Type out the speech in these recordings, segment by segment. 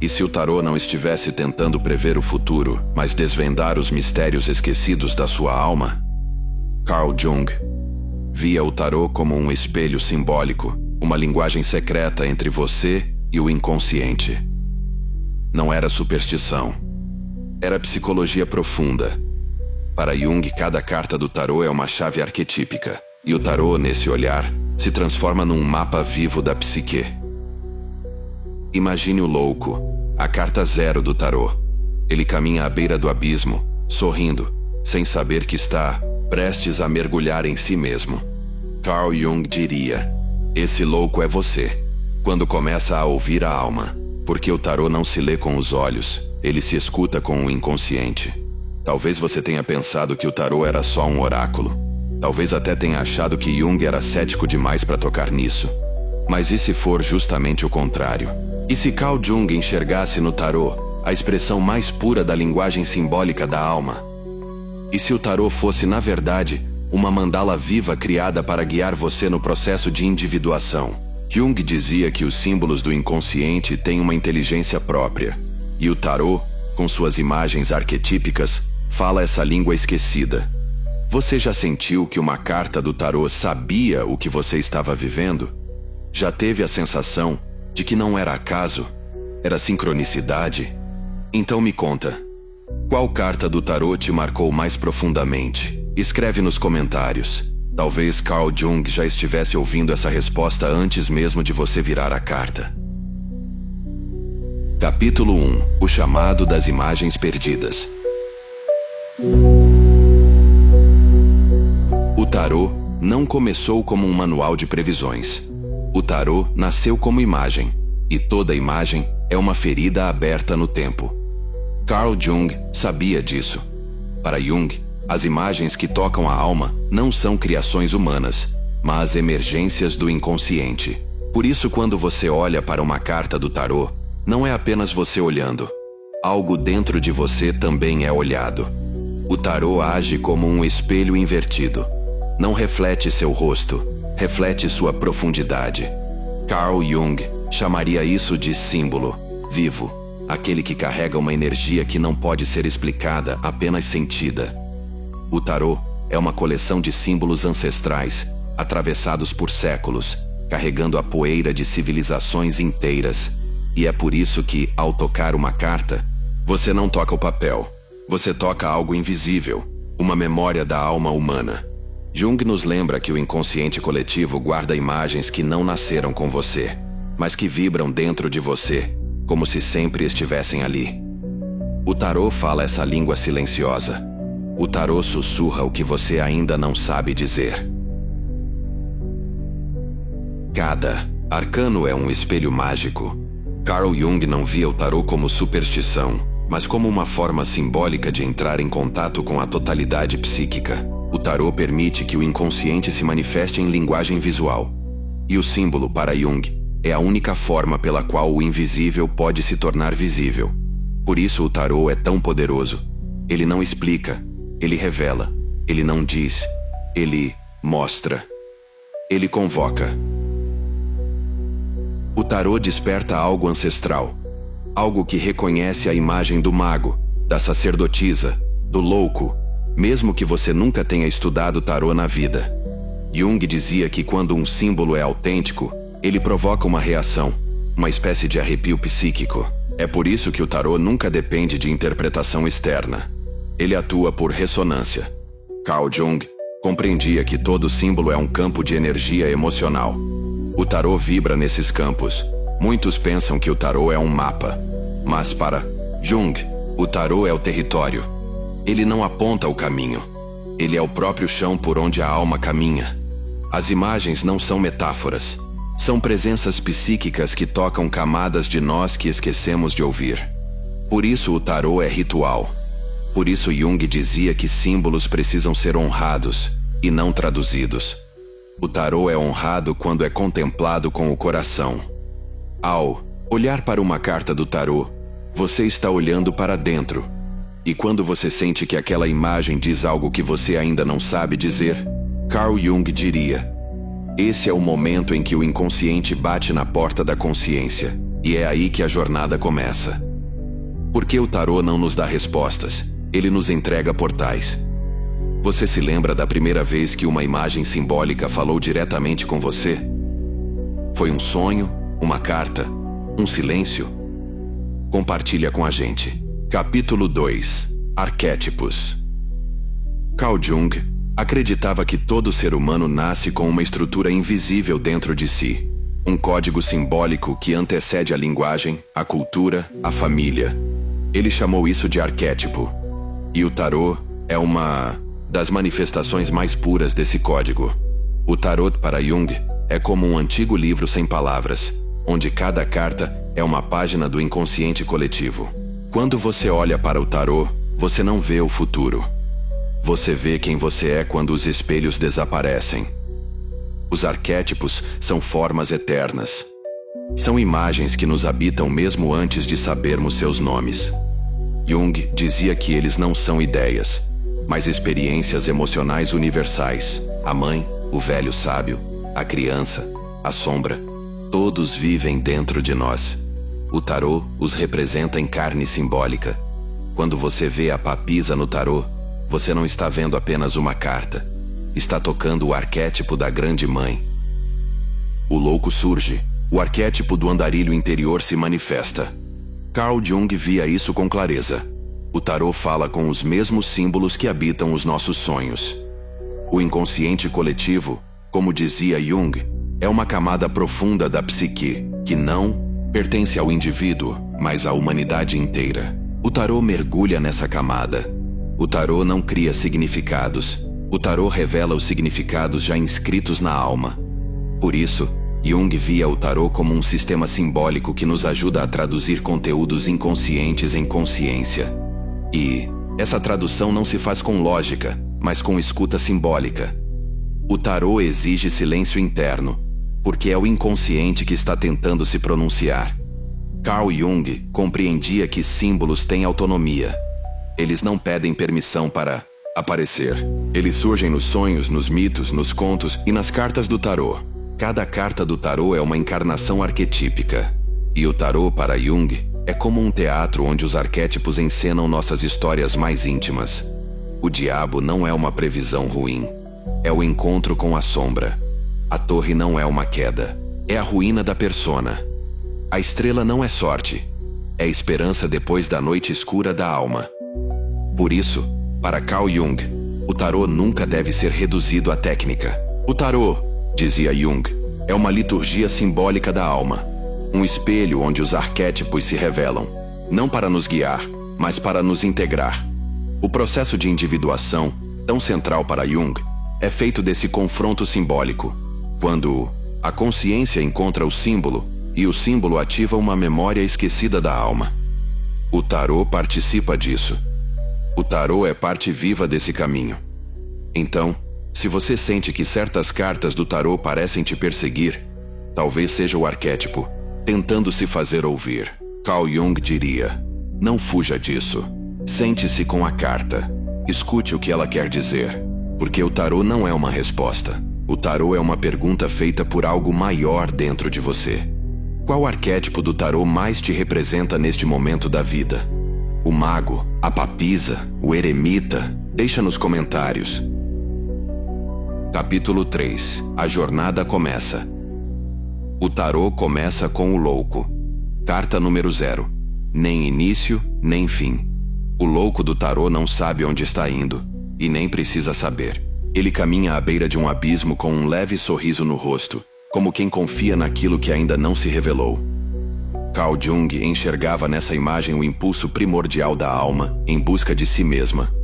E se o tarô não estivesse tentando prever o futuro, mas desvendar os mistérios esquecidos da sua alma? Carl Jung via o tarô como um espelho simbólico, uma linguagem secreta entre você e o inconsciente. Não era superstição. Era psicologia profunda. Para Jung, cada carta do tarô é uma chave arquetípica, e o tarô, nesse olhar, se transforma num mapa vivo da psique. Imagine o louco, a carta 0 do tarô. Ele caminha à beira do abismo, sorrindo, sem saber que está prestes a mergulhar em si mesmo. Carl Jung diria: esse louco é você, quando começa a ouvir a alma, porque o tarô não se lê com os olhos, ele se escuta com o inconsciente. Talvez você tenha pensado que o tarô era só um oráculo. Talvez até tenha achado que Jung era cético demais para tocar nisso. Mas e se for justamente o contrário? E se Carl Jung enxergasse no tarô a expressão mais pura da linguagem simbólica da alma? E se o tarô fosse, na verdade, uma mandala viva criada para guiar você no processo de individuação? Jung dizia que os símbolos do inconsciente têm uma inteligência própria, e o tarô, com suas imagens arquetípicas, fala essa língua esquecida. Você já sentiu que uma carta do tarô sabia o que você estava vivendo? Já teve a sensação de que não era acaso? Era sincronicidade? Então me conta, qual carta do tarô te marcou mais profundamente? Escreve nos comentários. Talvez Carl Jung já estivesse ouvindo essa resposta antes mesmo de você virar a carta. Capítulo 1. O chamado das imagens perdidas. O tarô não começou como um manual de previsões. O tarô nasceu como imagem, e toda imagem é uma ferida aberta no tempo. Carl Jung sabia disso. Para Jung, as imagens que tocam a alma não são criações humanas, mas emergências do inconsciente. Por isso, quando você olha para uma carta do tarô, não é apenas você olhando. Algo dentro de você também é olhado. O tarô age como um espelho invertido. Não reflete seu rosto, reflete sua profundidade. Carl Jung chamaria isso de símbolo vivo, aquele que carrega uma energia que não pode ser explicada, apenas sentida. O tarô é uma coleção de símbolos ancestrais, atravessados por séculos, carregando a poeira de civilizações inteiras. E é por isso que, ao tocar uma carta, você não toca o papel. Você toca algo invisível, uma memória da alma humana. Jung nos lembra que o inconsciente coletivo guarda imagens que não nasceram com você, mas que vibram dentro de você, como se sempre estivessem ali. O tarô fala essa língua silenciosa. O tarô sussurra o que você ainda não sabe dizer. Cada arcano é um espelho mágico. Carl Jung não via o tarô como superstição, mas como uma forma simbólica de entrar em contato com a totalidade psíquica. O tarô permite que o inconsciente se manifeste em linguagem visual. E o símbolo, para Jung, é a única forma pela qual o invisível pode se tornar visível. Por isso o tarô é tão poderoso. Ele não explica, ele revela. Ele não diz, ele mostra. Ele convoca. O tarô desperta algo ancestral. Algo que reconhece a imagem do mago, da sacerdotisa, do louco, mesmo que você nunca tenha estudado tarô na vida. Jung dizia que quando um símbolo é autêntico, ele provoca uma reação, uma espécie de arrepio psíquico. É por isso que o tarô nunca depende de interpretação externa. Ele atua por ressonância. Carl Jung compreendia que todo símbolo é um campo de energia emocional. O tarô vibra nesses campos. Muitos pensam que o tarô é um mapa. Mas para Jung, o tarô é o território. Ele não aponta o caminho. Ele é o próprio chão por onde a alma caminha. As imagens não são metáforas. São presenças psíquicas que tocam camadas de nós que esquecemos de ouvir. Por isso o tarô é ritual. Por isso Jung dizia que símbolos precisam ser honrados e não traduzidos. O tarô é honrado quando é contemplado com o coração. Ao olhar para uma carta do tarô, você está olhando para dentro. E quando você sente que aquela imagem diz algo que você ainda não sabe dizer, Carl Jung diria: esse é o momento em que o inconsciente bate na porta da consciência. E é aí que a jornada começa. Porque o tarô não nos dá respostas, ele nos entrega portais. Você se lembra da primeira vez que uma imagem simbólica falou diretamente com você? Foi um sonho, uma carta, um silêncio? Compartilha com a gente. Capítulo 2. Arquétipos. Carl Jung acreditava que todo ser humano nasce com uma estrutura invisível dentro de si. Um código simbólico que antecede a linguagem, a cultura, a família. Ele chamou isso de arquétipo. E o tarô é uma das manifestações mais puras desse código. O tarot para Jung é como um antigo livro sem palavras, onde cada carta é uma página do inconsciente coletivo. Quando você olha para o tarô, você não vê o futuro. Você vê quem você é quando os espelhos desaparecem. Os arquétipos são formas eternas. São imagens que nos habitam mesmo antes de sabermos seus nomes. Jung dizia que eles não são ideias, mas experiências emocionais universais. A mãe, o velho sábio, a criança, a sombra, todos vivem dentro de nós. O tarô os representa em carne simbólica. Quando você vê a papisa no tarô, você não está vendo apenas uma carta. Está tocando o arquétipo da grande mãe. O louco surge. O arquétipo do andarilho interior se manifesta. Carl Jung via isso com clareza. O tarô fala com os mesmos símbolos que habitam os nossos sonhos. O inconsciente coletivo, como dizia Jung, é uma camada profunda da psique, que não pertence ao indivíduo, mas à humanidade inteira. O tarô mergulha nessa camada. O tarô não cria significados. O tarô revela os significados já inscritos na alma. Por isso, Jung via o tarô como um sistema simbólico que nos ajuda a traduzir conteúdos inconscientes em consciência. E essa tradução não se faz com lógica, mas com escuta simbólica. O tarô exige silêncio interno, porque é o inconsciente que está tentando se pronunciar. Carl Jung compreendia que símbolos têm autonomia. Eles não pedem permissão para aparecer. Eles surgem nos sonhos, nos mitos, nos contos e nas cartas do tarô. Cada carta do tarô é uma encarnação arquetípica. E o tarô para Jung é como um teatro onde os arquétipos encenam nossas histórias mais íntimas. O diabo não é uma previsão ruim. É o encontro com a sombra. A torre não é uma queda. É a ruína da persona. A estrela não é sorte. É esperança depois da noite escura da alma. Por isso, para Carl Jung, o tarô nunca deve ser reduzido à técnica. O tarô, dizia Jung, é uma liturgia simbólica da alma. Um espelho onde os arquétipos se revelam, não para nos guiar, mas para nos integrar. O processo de individuação, tão central para Jung, é feito desse confronto simbólico, quando a consciência encontra o símbolo e o símbolo ativa uma memória esquecida da alma. O tarô participa disso. O tarô é parte viva desse caminho. Então, se você sente que certas cartas do tarô parecem te perseguir, talvez seja o arquétipo, tentando se fazer ouvir. Carl Jung diria, não fuja disso. Sente-se com a carta. Escute o que ela quer dizer. Porque o tarô não é uma resposta. O tarô é uma pergunta feita por algo maior dentro de você. Qual arquétipo do tarô mais te representa neste momento da vida? O mago, a papisa, o eremita? Deixa nos comentários. Capítulo 3. A jornada começa. O tarô começa com o louco. Carta número 0. Nem início, nem fim. O louco do tarô não sabe onde está indo, e nem precisa saber. Ele caminha à beira de um abismo com um leve sorriso no rosto, como quem confia naquilo que ainda não se revelou. Carl Jung enxergava nessa imagem o impulso primordial da alma em busca de si mesma.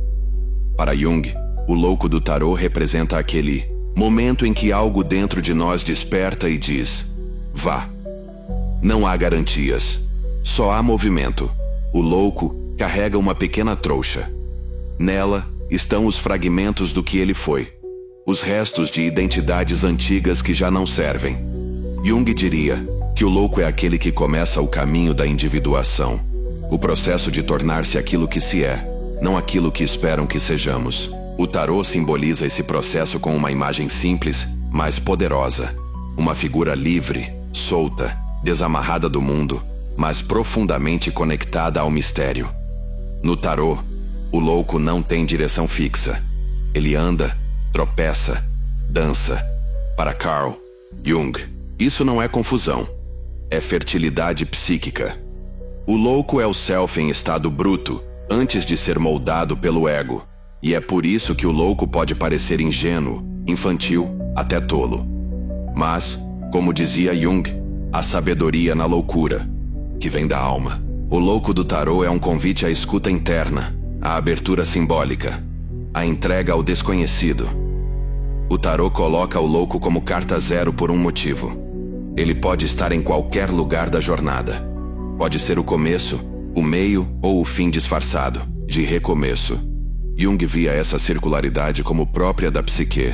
Para Jung, o louco do tarô representa aquele momento em que algo dentro de nós desperta e diz: vá. Não há garantias, só há movimento. O louco carrega uma pequena trouxa. Nela estão os fragmentos do que ele foi, os restos de identidades antigas que já não servem. Jung diria que o louco é aquele que começa o caminho da individuação, o processo de tornar-se aquilo que se é, não aquilo que esperam que sejamos. O tarô simboliza esse processo com uma imagem simples, mas poderosa. Uma figura livre, solta, desamarrada do mundo, mas profundamente conectada ao mistério. No tarô, o louco não tem direção fixa. Ele anda, tropeça, dança. Para Carl Jung, isso não é confusão. É fertilidade psíquica. O louco é o self em estado bruto, antes de ser moldado pelo ego. E é por isso que o louco pode parecer ingênuo, infantil, até tolo. Mas, como dizia Jung, há sabedoria na loucura, que vem da alma. O louco do tarô é um convite à escuta interna, à abertura simbólica, à entrega ao desconhecido. O tarô coloca o louco como carta zero por um motivo. Ele pode estar em qualquer lugar da jornada. Pode ser o começo, o meio ou o fim disfarçado, de recomeço. Jung via essa circularidade como própria da psique.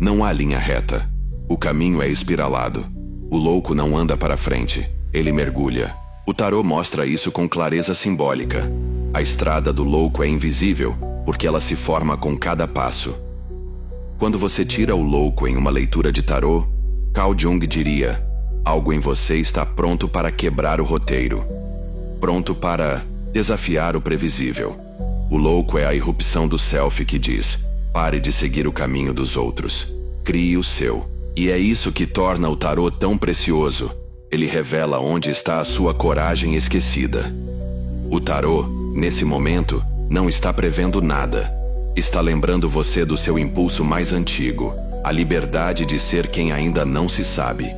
Não há linha reta. O caminho é espiralado. O louco não anda para frente, ele mergulha. O tarô mostra isso com clareza simbólica. A estrada do louco é invisível, porque ela se forma com cada passo. Quando você tira o louco em uma leitura de tarô, Carl Jung diria: algo em você está pronto para quebrar o roteiro. Pronto para desafiar o previsível. O louco é a irrupção do self que diz: pare de seguir o caminho dos outros. Crie o seu. E é isso que torna o tarô tão precioso. Ele revela onde está a sua coragem esquecida. O tarô, nesse momento, não está prevendo nada. Está lembrando você do seu impulso mais antigo, a liberdade de ser quem ainda não se sabe.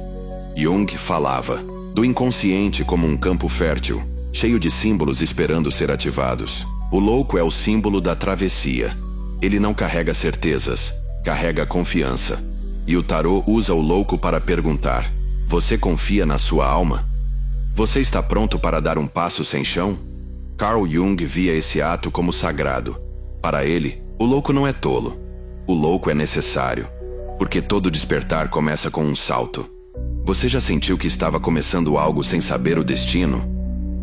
Jung falava do inconsciente como um campo fértil, cheio de símbolos esperando ser ativados. O louco é o símbolo da travessia. Ele não carrega certezas, carrega confiança. E o tarô usa o louco para perguntar: você confia na sua alma? Você está pronto para dar um passo sem chão? Carl Jung via esse ato como sagrado. Para ele, o louco não é tolo. O louco é necessário, porque todo despertar começa com um salto. Você já sentiu que estava começando algo sem saber o destino?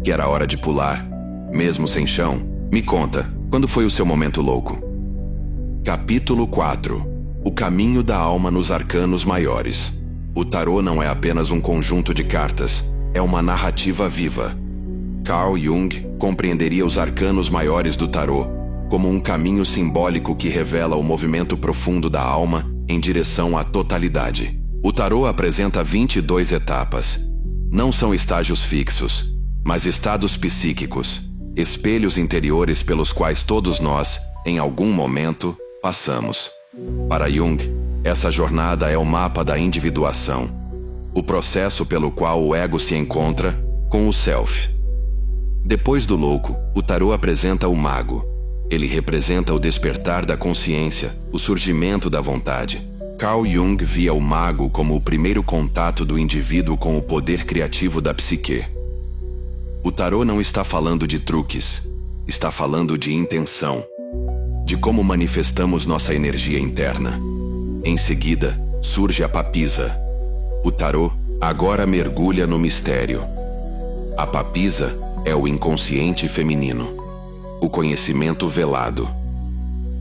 Que era hora de pular, mesmo sem chão? Me conta, quando foi o seu momento louco? Capítulo 4. O caminho da alma nos arcanos maiores. O tarô não é apenas um conjunto de cartas, é uma narrativa viva. Carl Jung compreenderia os arcanos maiores do tarô como um caminho simbólico que revela o movimento profundo da alma em direção à totalidade. O tarô apresenta 22 etapas. Não são estágios fixos, mas estados psíquicos, espelhos interiores pelos quais todos nós, em algum momento, passamos. Para Jung, essa jornada é o mapa da individuação, o processo pelo qual o ego se encontra com o self. Depois do louco, o tarô apresenta o mago. Ele representa o despertar da consciência, o surgimento da vontade. Carl Jung via o mago como o primeiro contato do indivíduo com o poder criativo da psique. O tarô não está falando de truques, está falando de intenção, de como manifestamos nossa energia interna. Em seguida, surge a papisa. O tarô agora mergulha no mistério. A papisa é o inconsciente feminino, o conhecimento velado.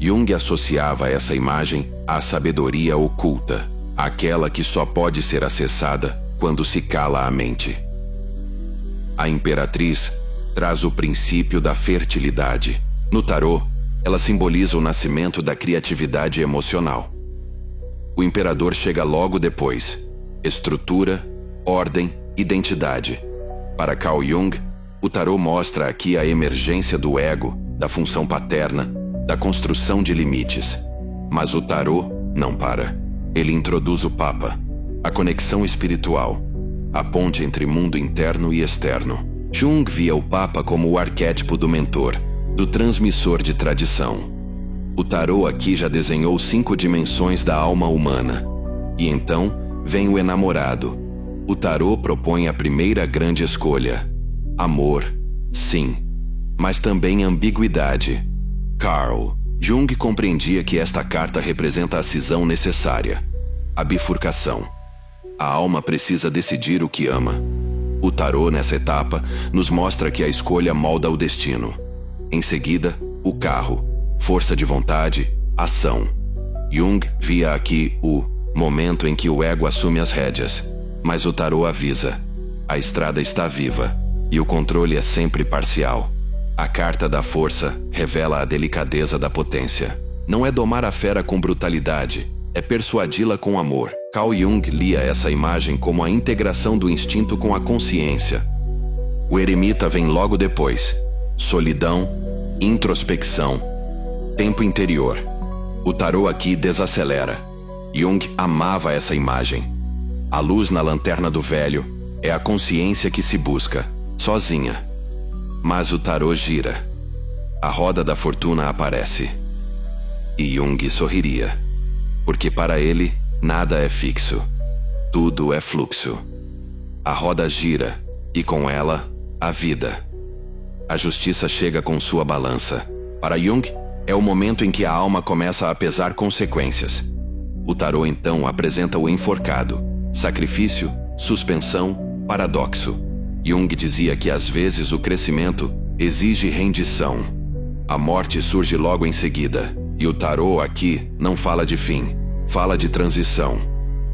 Jung associava essa imagem à sabedoria oculta, aquela que só pode ser acessada quando se cala a mente. A imperatriz traz o princípio da fertilidade. No tarô, ela simboliza o nascimento da criatividade emocional. O imperador chega logo depois. Estrutura, ordem, identidade. Para Carl Jung, o tarô mostra aqui a emergência do ego, da função paterna, da construção de limites. Mas o tarô não para. Ele introduz o Papa, a conexão espiritual, a ponte entre mundo interno e externo. Jung via o Papa como o arquétipo do mentor, do transmissor de tradição. O tarô aqui já desenhou 5 dimensões da alma humana. E então vem o enamorado. O tarô propõe a primeira grande escolha. Amor, sim, mas também ambiguidade. Carl Jung compreendia que esta carta representa a cisão necessária, a bifurcação. A alma precisa decidir o que ama. O tarô, nessa etapa, nos mostra que a escolha molda o destino. Em seguida, o carro, força de vontade, ação. Jung via aqui o momento em que o ego assume as rédeas, mas o tarô avisa: a estrada está viva, E o controle é sempre parcial. A carta da força revela a delicadeza da potência. Não é domar a fera com brutalidade, é persuadi-la com amor. Carl Jung lia essa imagem como a integração do instinto com a consciência. O eremita vem logo depois. Solidão, introspecção, tempo interior. O tarô aqui desacelera. Jung amava essa imagem. A luz na lanterna do velho é a consciência que se busca, sozinha. Mas o tarô gira. A roda da fortuna aparece. E Jung sorriria. Porque para ele, nada é fixo. Tudo é fluxo. A roda gira, e com ela, a vida. A justiça chega com sua balança. Para Jung, é o momento em que a alma começa a pesar consequências. O tarô então apresenta o enforcado. Sacrifício, suspensão, paradoxo. Jung dizia que às vezes o crescimento exige rendição. A morte surge logo em seguida, e o tarô aqui não fala de fim, fala de transição.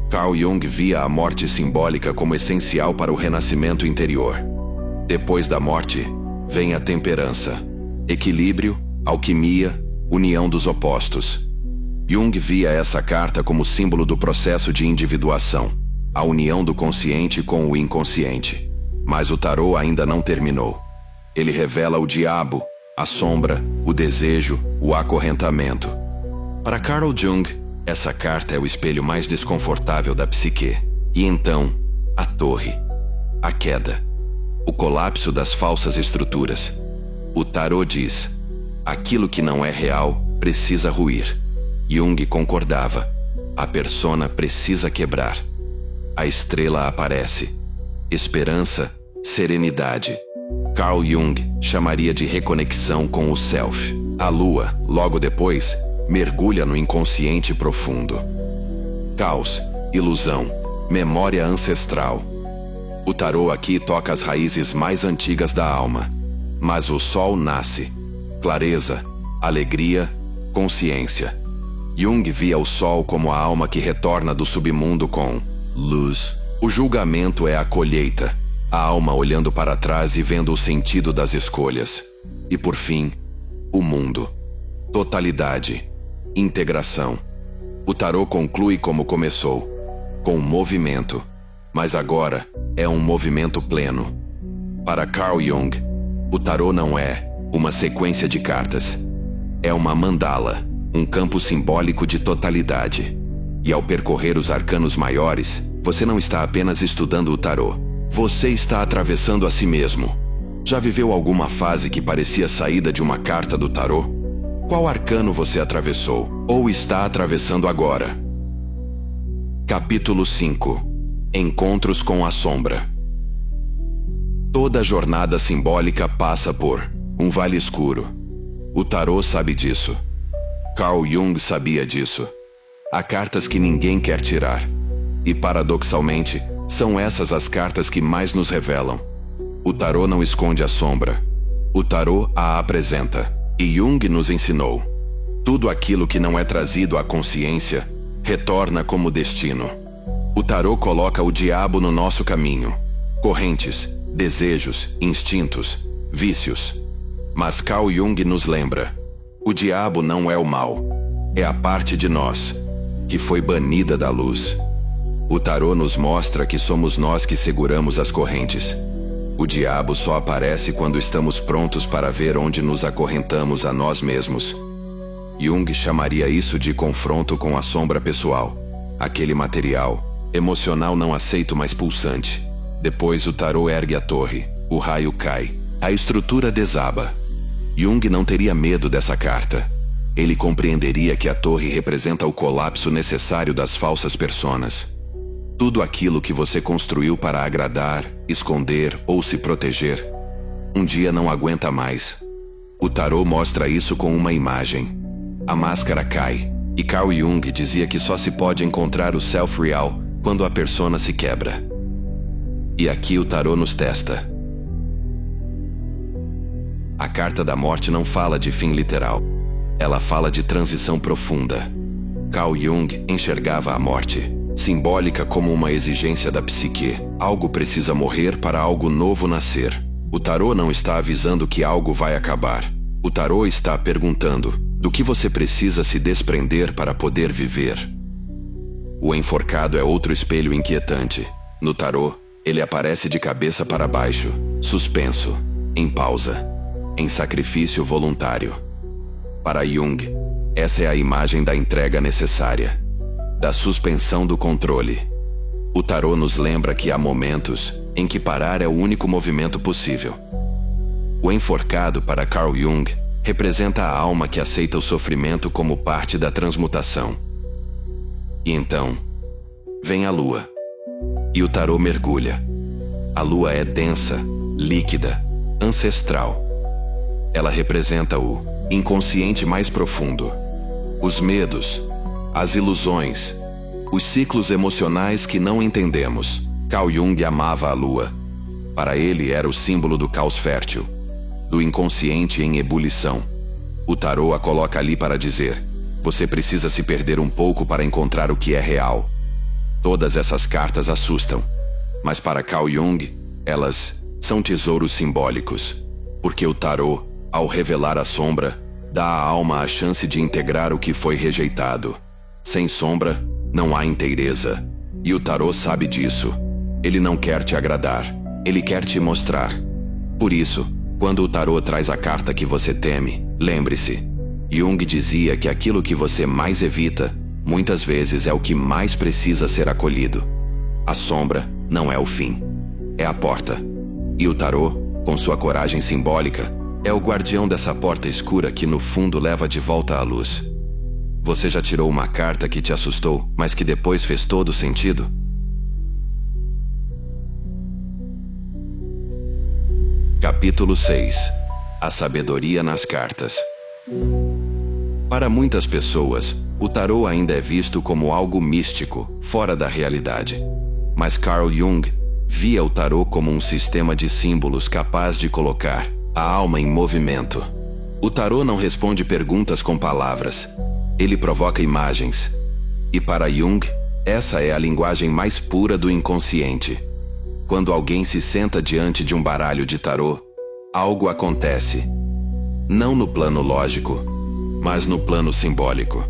Carl Jung via a morte simbólica como essencial para o renascimento interior. Depois da morte, vem a temperança, equilíbrio, alquimia, união dos opostos. Jung via essa carta como símbolo do processo de individuação, a união do consciente com o inconsciente. Mas o tarô ainda não terminou. Ele revela o diabo, a sombra, o desejo, o acorrentamento. Para Carl Jung, essa carta é o espelho mais desconfortável da psique. E então, a torre, a queda, o colapso das falsas estruturas. O tarô diz: aquilo que não é real precisa ruir. Jung concordava. A persona precisa quebrar. A estrela aparece. Esperança, serenidade. Carl Jung chamaria de reconexão com o self. A lua, logo depois, mergulha no inconsciente profundo. Caos, ilusão, memória ancestral. O tarô aqui toca as raízes mais antigas da alma. Mas o sol nasce. Clareza, alegria, consciência. Jung via o sol como a alma que retorna do submundo com luz. O julgamento é a colheita, a alma olhando para trás e vendo o sentido das escolhas. E por fim, o mundo. Totalidade, integração. O tarô conclui como começou, com um movimento, mas agora é um movimento pleno. Para Carl Jung, o tarô não é uma sequência de cartas. É uma mandala, um campo simbólico de totalidade. E ao percorrer os arcanos maiores, você não está apenas estudando o tarô. Você está atravessando a si mesmo. Já viveu alguma fase que parecia saída de uma carta do tarô? Qual arcano você atravessou, ou está atravessando agora? Capítulo 5. Encontros com a sombra. Toda jornada simbólica passa por um vale escuro. O tarô sabe disso. Carl Jung sabia disso. Há cartas que ninguém quer tirar. E paradoxalmente, são essas as cartas que mais nos revelam. O tarô não esconde a sombra. O tarô a apresenta. E Jung nos ensinou. Tudo aquilo que não é trazido à consciência retorna como destino. O tarô coloca o diabo no nosso caminho. Correntes, desejos, instintos, vícios. Mas Carl Jung nos lembra. O diabo não é o mal. É a parte de nós que foi banida da luz. O tarô nos mostra que somos nós que seguramos as correntes. O diabo só aparece quando estamos prontos para ver onde nos acorrentamos a nós mesmos. Jung chamaria isso de confronto com a sombra pessoal. Aquele material, emocional não aceito, mas pulsante. Depois o tarô ergue a torre. O raio cai. A estrutura desaba. Jung não teria medo dessa carta. Ele compreenderia que a torre representa o colapso necessário das falsas personas. Tudo aquilo que você construiu para agradar, esconder ou se proteger, um dia não aguenta mais. O tarô mostra isso com uma imagem. A máscara cai, e Carl Jung dizia que só se pode encontrar o self real quando a persona se quebra. E aqui o tarô nos testa. A carta da morte não fala de fim literal. Ela fala de transição profunda. Carl Jung enxergava a morte, simbólica como uma exigência da psique. Algo precisa morrer para algo novo nascer. O tarô não está avisando que algo vai acabar. O tarô está perguntando do que você precisa se desprender para poder viver. O enforcado é outro espelho inquietante. No tarô, ele aparece de cabeça para baixo, suspenso, em pausa, em sacrifício voluntário. Para Jung, essa é a imagem da entrega necessária, da suspensão do controle. O tarô nos lembra que há momentos em que parar é o único movimento possível. O enforcado, para Carl Jung, representa a alma que aceita o sofrimento como parte da transmutação. E então, vem a lua. E o tarô mergulha. A lua é densa, líquida, ancestral. Ela representa o inconsciente mais profundo. Os medos, as ilusões, os ciclos emocionais que não entendemos. Carl Jung amava a lua. Para ele era o símbolo do caos fértil, do inconsciente em ebulição. O tarô a coloca ali para dizer: você precisa se perder um pouco para encontrar o que é real. Todas essas cartas assustam, mas para Carl Jung, elas são tesouros simbólicos, porque o tarô, ao revelar a sombra, dá à alma a chance de integrar o que foi rejeitado. Sem sombra, não há inteireza, e o tarô sabe disso. Ele não quer te agradar, ele quer te mostrar. Por isso, quando o tarô traz a carta que você teme, lembre-se, Jung dizia que aquilo que você mais evita, muitas vezes é o que mais precisa ser acolhido. A sombra não é o fim, é a porta. E o tarô, com sua coragem simbólica, é o guardião dessa porta escura que no fundo leva de volta à luz. Você já tirou uma carta que te assustou, mas que depois fez todo sentido? Capítulo 6. A sabedoria nas cartas. Para muitas pessoas, o tarô ainda é visto como algo místico, fora da realidade. Mas Carl Jung via o tarô como um sistema de símbolos capaz de colocar a alma em movimento. O tarô não responde perguntas com palavras, ele provoca imagens. E para Jung, essa é a linguagem mais pura do inconsciente. Quando alguém se senta diante de um baralho de tarô, algo acontece. Não no plano lógico, mas no plano simbólico.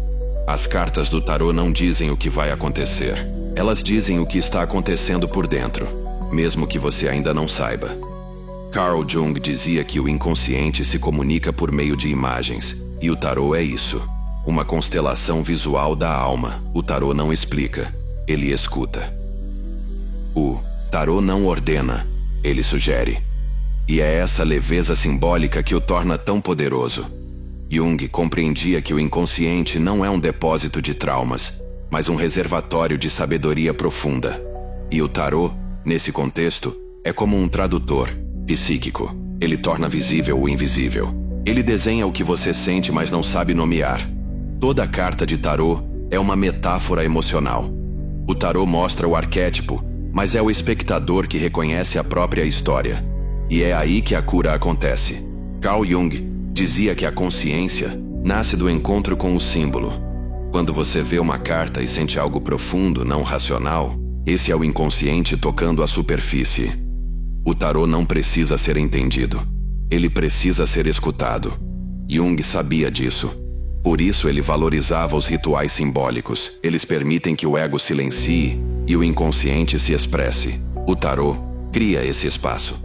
As cartas do tarô não dizem o que vai acontecer. Elas dizem o que está acontecendo por dentro, mesmo que você ainda não saiba. Carl Jung dizia que o inconsciente se comunica por meio de imagens, e o tarô é isso. Uma constelação visual da alma. O tarô não explica, ele escuta. O tarô não ordena, ele sugere. E é essa leveza simbólica que o torna tão poderoso. Jung compreendia que o inconsciente não é um depósito de traumas, mas um reservatório de sabedoria profunda. E o tarô, nesse contexto, é como um tradutor psíquico. Ele torna visível o invisível. Ele desenha o que você sente, mas não sabe nomear. Toda carta de tarô é uma metáfora emocional. O tarô mostra o arquétipo, mas é o espectador que reconhece a própria história. E é aí que a cura acontece. Carl Jung dizia que a consciência nasce do encontro com o símbolo. Quando você vê uma carta e sente algo profundo, não racional, esse é o inconsciente tocando a superfície. O tarô não precisa ser entendido. Ele precisa ser escutado. Jung sabia disso. Por isso ele valorizava os rituais simbólicos. Eles permitem que o ego silencie e o inconsciente se expresse. O tarô cria esse espaço.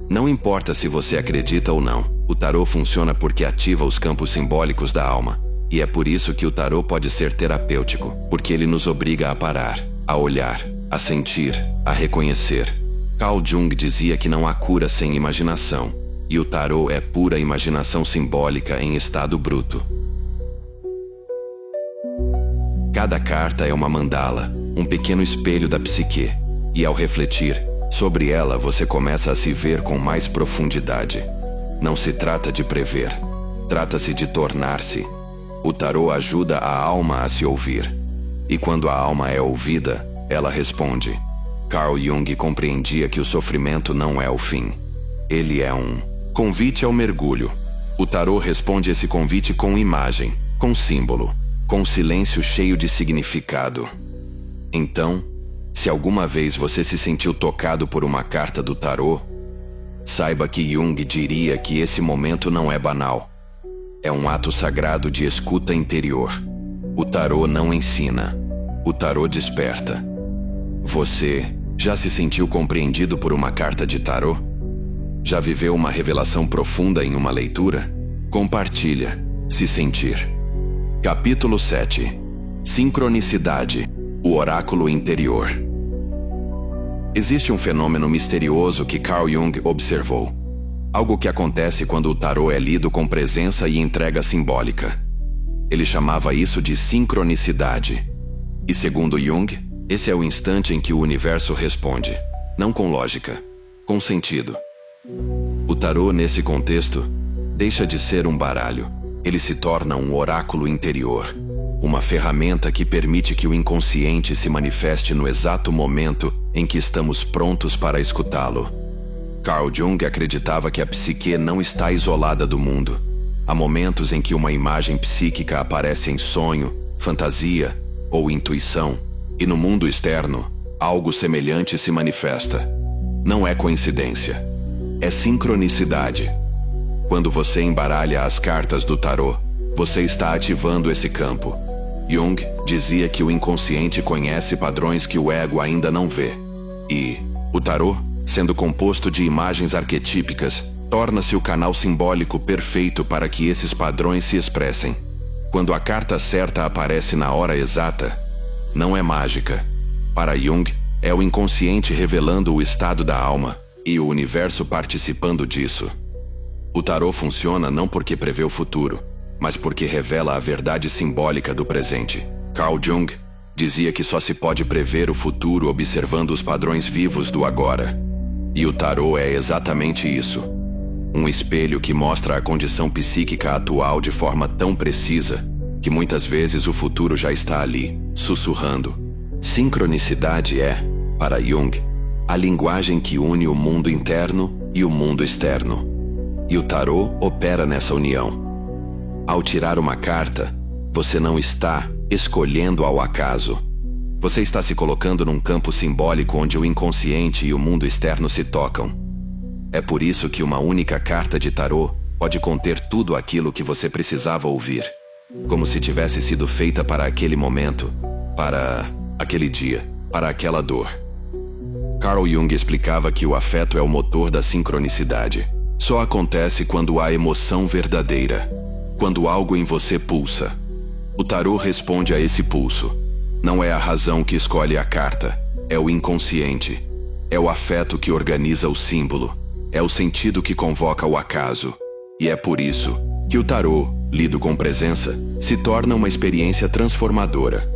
Não importa se você acredita ou não, o tarô funciona porque ativa os campos simbólicos da alma. E é por isso que o tarô pode ser terapêutico, porque ele nos obriga a parar, a olhar, a sentir, a reconhecer. Carl Jung dizia que não há cura sem imaginação, e o tarô é pura imaginação simbólica em estado bruto. Cada carta é uma mandala, um pequeno espelho da psique, e ao refletir sobre ela você começa a se ver com mais profundidade. Não se trata de prever, trata-se de tornar-se. O tarô ajuda a alma a se ouvir, e quando a alma é ouvida, ela responde. Carl Jung compreendia que o sofrimento não é o fim. Ele é um convite ao mergulho. O tarô responde esse convite com imagem, com símbolo, com silêncio cheio de significado. Então, se alguma vez você se sentiu tocado por uma carta do tarô, Saiba que Jung diria que esse momento não é banal. É um ato sagrado de escuta interior. O tarô não ensina. O tarô desperta. Você já se sentiu compreendido por uma carta de tarô? Já viveu uma revelação profunda em uma leitura? Compartilha, se sentir. Capítulo 7. Sincronicidade, o oráculo interior. Existe um fenômeno misterioso que Carl Jung observou. Algo que acontece quando o tarô é lido com presença e entrega simbólica. Ele chamava isso de sincronicidade. E segundo Jung, esse é o instante em que o universo responde, não com lógica, com sentido. O tarô, nesse contexto, deixa de ser um baralho. Ele se torna um oráculo interior, uma ferramenta que permite que o inconsciente se manifeste no exato momento em que estamos prontos para escutá-lo. Carl Jung acreditava que a psique não está isolada do mundo. Há momentos em que uma imagem psíquica aparece em sonho, fantasia ou intuição, e no mundo externo, algo semelhante se manifesta. Não é coincidência. É sincronicidade. Quando você embaralha as cartas do tarô, você está ativando esse campo. Jung dizia que o inconsciente conhece padrões que o ego ainda não vê. E o tarô, sendo composto de imagens arquetípicas, torna-se o canal simbólico perfeito para que esses padrões se expressem. Quando a carta certa aparece na hora exata, não é mágica. Para Jung, é o inconsciente revelando o estado da alma e o universo participando disso. O tarô funciona não porque prevê o futuro, mas porque revela a verdade simbólica do presente. Carl Jung dizia que só se pode prever o futuro observando os padrões vivos do agora. E o tarô é exatamente isso. Um espelho que mostra a condição psíquica atual de forma tão precisa que muitas vezes o futuro já está ali, sussurrando. Sincronicidade é, para Jung, a linguagem que une o mundo interno e o mundo externo. E o tarô opera nessa união. Ao tirar uma carta, você não está escolhendo ao acaso. Você está se colocando num campo simbólico onde o inconsciente e o mundo externo se tocam. É por isso que uma única carta de tarô pode conter tudo aquilo que você precisava ouvir, como se tivesse sido feita para aquele momento, para aquele dia, para aquela dor. Carl Jung explicava que o afeto é o motor da sincronicidade. Só acontece quando há emoção verdadeira, quando algo em você pulsa. O tarô responde a esse pulso. Não é a razão que escolhe a carta, é o inconsciente. É o afeto que organiza o símbolo, é o sentido que convoca o acaso. E é por isso que o tarô, lido com presença, se torna uma experiência transformadora.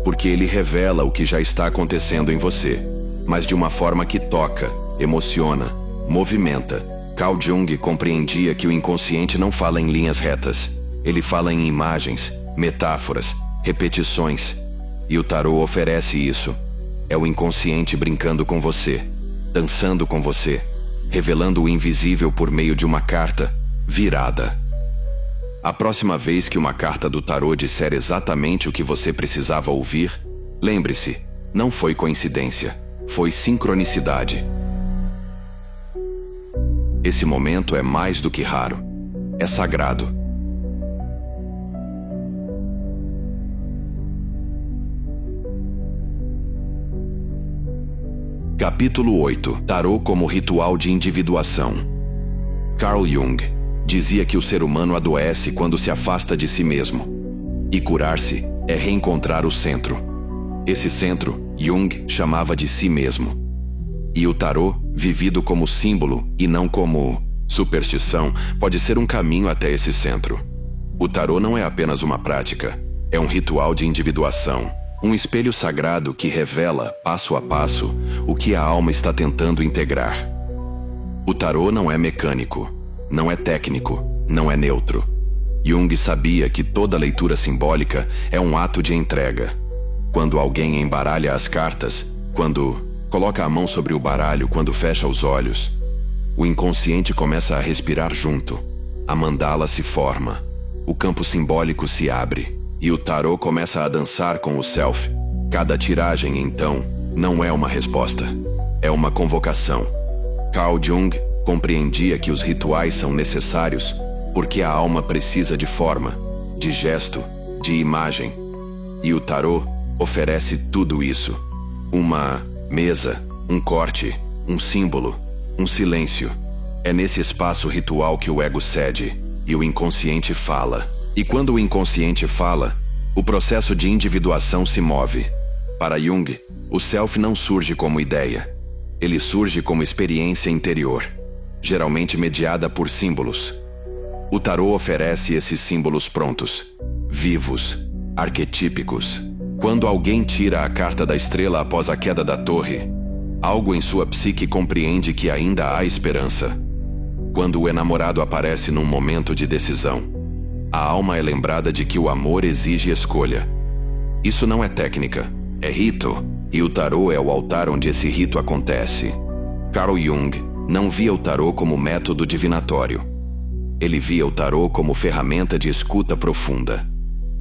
Porque ele revela o que já está acontecendo em você, mas de uma forma que toca, emociona, movimenta. Carl Jung compreendia que o inconsciente não fala em linhas retas. Ele fala em imagens, metáforas, repetições. E o tarô oferece isso. É o inconsciente brincando com você, dançando com você, revelando o invisível por meio de uma carta virada. A próxima vez que uma carta do tarô disser exatamente o que você precisava ouvir, lembre-se, não foi coincidência, foi sincronicidade. Esse momento é mais do que raro. É sagrado. Capítulo 8. Tarô como ritual de individuação. Carl Jung dizia que o ser humano adoece quando se afasta de si mesmo. E curar-se é reencontrar o centro. Esse centro, Jung chamava de si mesmo. E o tarô, vivido como símbolo e não como superstição, pode ser um caminho até esse centro. O tarô não é apenas uma prática, é um ritual de individuação, um espelho sagrado que revela, passo a passo, o que a alma está tentando integrar. O tarô não é mecânico, não é técnico, não é neutro. Jung sabia que toda leitura simbólica é um ato de entrega. Quando alguém embaralha as cartas, quando coloca a mão sobre o baralho, quando fecha os olhos, o inconsciente começa a respirar junto. A mandala se forma, o campo simbólico se abre e o tarô começa a dançar com o self. Cada tiragem, então, não é uma resposta, é uma convocação. Carl Jung compreendia que os rituais são necessários porque a alma precisa de forma, de gesto, de imagem. E o tarô oferece tudo isso. Uma mesa, um corte, um símbolo, um silêncio. É nesse espaço ritual que o ego cede e o inconsciente fala. E quando o inconsciente fala, o processo de individuação se move. Para Jung, o self não surge como ideia. Ele surge como experiência interior, geralmente mediada por símbolos. O tarô oferece esses símbolos prontos, vivos, arquetípicos. Quando alguém tira a carta da estrela após a queda da torre, algo em sua psique compreende que ainda há esperança. Quando o enamorado aparece num momento de decisão, a alma é lembrada de que o amor exige escolha. Isso não é técnica, é rito, e o tarô é o altar onde esse rito acontece. Carl Jung não via o tarô como método divinatório. Ele via o tarô como ferramenta de escuta profunda.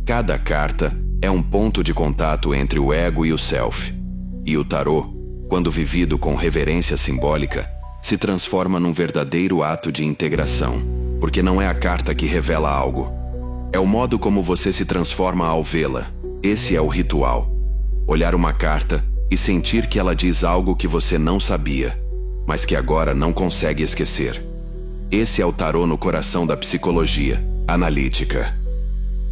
Cada carta é um ponto de contato entre o ego e o self. E o tarô, quando vivido com reverência simbólica, se transforma num verdadeiro ato de integração. Porque não é a carta que revela algo. É o modo como você se transforma ao vê-la. Esse é o ritual. Olhar uma carta e sentir que ela diz algo que você não sabia, mas que agora não consegue esquecer. Esse é o tarô no coração da psicologia analítica.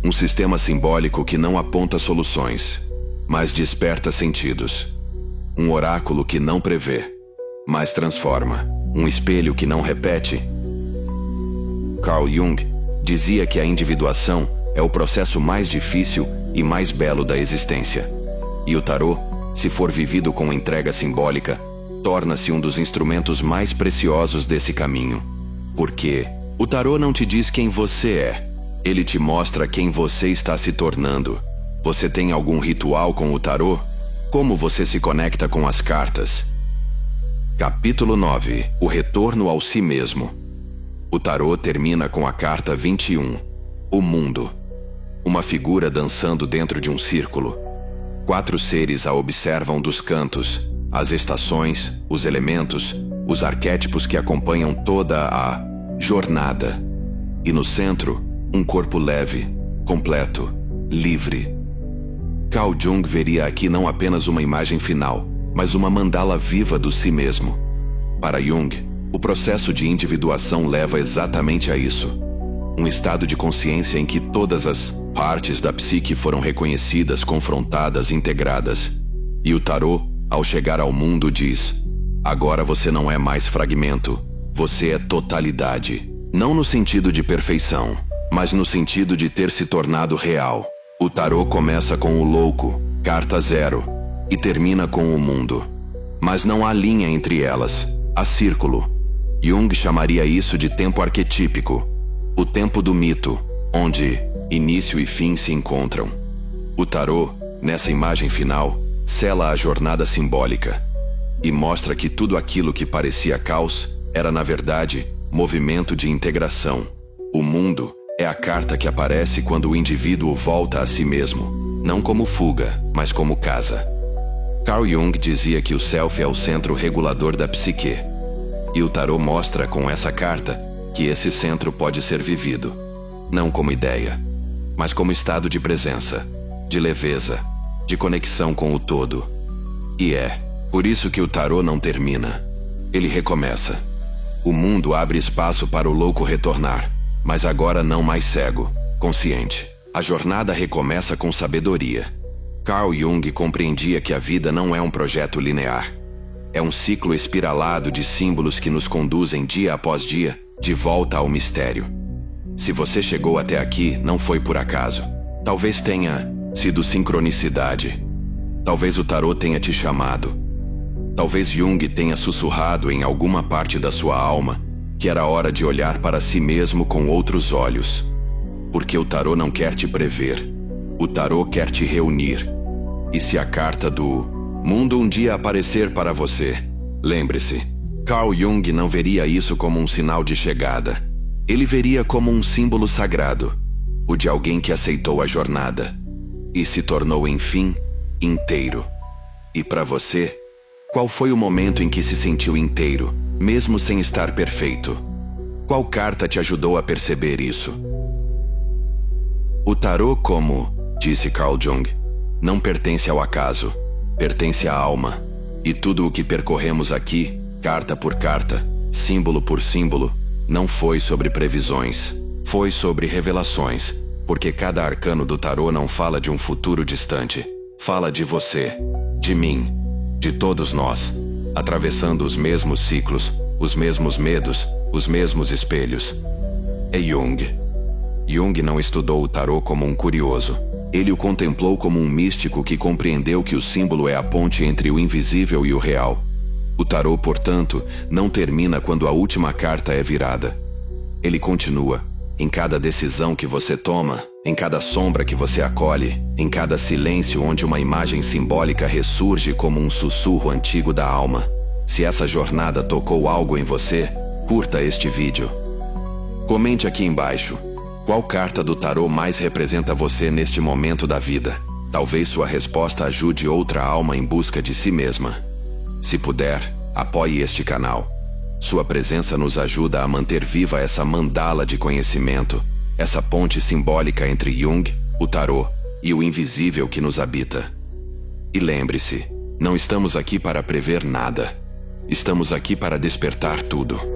Um sistema simbólico que não aponta soluções, mas desperta sentidos. Um oráculo que não prevê, mas transforma. Um espelho que não repete. Carl Jung dizia que a individuação é o processo mais difícil e mais belo da existência. E o tarô, se for vivido com entrega simbólica, torna-se um dos instrumentos mais preciosos desse caminho. Porque o tarô não te diz quem você é, ele te mostra quem você está se tornando. Você tem algum ritual com o tarô? Como você se conecta com as cartas? Capítulo 9. O retorno ao si mesmo. O tarô termina com a carta 21. O mundo. Uma figura dançando dentro de um círculo. 4 seres a observam dos cantos, as estações, os elementos, os arquétipos que acompanham toda a jornada. E no centro, um corpo leve, completo, livre. Carl Jung veria aqui não apenas uma imagem final, mas uma mandala viva do si mesmo. Para Jung, o processo de individuação leva exatamente a isso. Um estado de consciência em que todas as partes da psique foram reconhecidas, confrontadas, integradas. E o tarô, ao chegar ao mundo, diz: agora você não é mais fragmento, você é totalidade. Não no sentido de perfeição, mas no sentido de ter se tornado real. O tarô começa com o louco, carta 0, e termina com o mundo. Mas não há linha entre elas, há círculo. Jung chamaria isso de tempo arquetípico, o tempo do mito, onde início e fim se encontram. O tarô, nessa imagem final, sela a jornada simbólica e mostra que tudo aquilo que parecia caos era, na verdade, movimento de integração. O mundo é a carta que aparece quando o indivíduo volta a si mesmo, não como fuga, mas como casa. Carl Jung dizia que o self é o centro regulador da psique. E o tarô mostra com essa carta que esse centro pode ser vivido, não como ideia, mas como estado de presença, de leveza, de conexão com o todo. E é por isso que o tarô não termina. Ele recomeça. O mundo abre espaço para o louco retornar, mas agora não mais cego, consciente. A jornada recomeça com sabedoria. Carl Jung compreendia que a vida não é um projeto linear. É um ciclo espiralado de símbolos que nos conduzem dia após dia de volta ao mistério. Se você chegou até aqui, não foi por acaso. Talvez tenha sido sincronicidade. Talvez o tarô tenha te chamado. Talvez Jung tenha sussurrado em alguma parte da sua alma que era hora de olhar para si mesmo com outros olhos. Porque o tarô não quer te prever. O tarô quer te reunir. E se a carta do mundo um dia aparecer para você, lembre-se, Carl Jung não veria isso como um sinal de chegada. Ele veria como um símbolo sagrado, o de alguém que aceitou a jornada e se tornou, enfim, inteiro. E para você, qual foi o momento em que se sentiu inteiro? mesmo sem estar perfeito. Qual carta te ajudou a perceber isso? O tarô, como disse Carl Jung, não pertence ao acaso, pertence à alma. E tudo o que percorremos aqui, carta por carta, símbolo por símbolo, não foi sobre previsões, foi sobre revelações, porque cada arcano do tarô não fala de um futuro distante, fala de você, de mim, de todos nós, atravessando os mesmos ciclos, os mesmos medos, os mesmos espelhos. É Jung. Jung não estudou o tarô como um curioso. Ele o contemplou como um místico que compreendeu que o símbolo é a ponte entre o invisível e o real. O tarô, portanto, não termina quando a última carta é virada. Ele continua. Em cada decisão que você toma, em cada sombra que você acolhe, em cada silêncio onde uma imagem simbólica ressurge como um sussurro antigo da alma. Se essa jornada tocou algo em você, curta este vídeo. Comente aqui embaixo. Qual carta do tarô mais representa você neste momento da vida? Talvez sua resposta ajude outra alma em busca de si mesma. Se puder, apoie este canal. Sua presença nos ajuda a manter viva essa mandala de conhecimento, essa ponte simbólica entre Jung, o tarô e o invisível que nos habita. E lembre-se, não estamos aqui para prever nada. Estamos aqui para despertar tudo.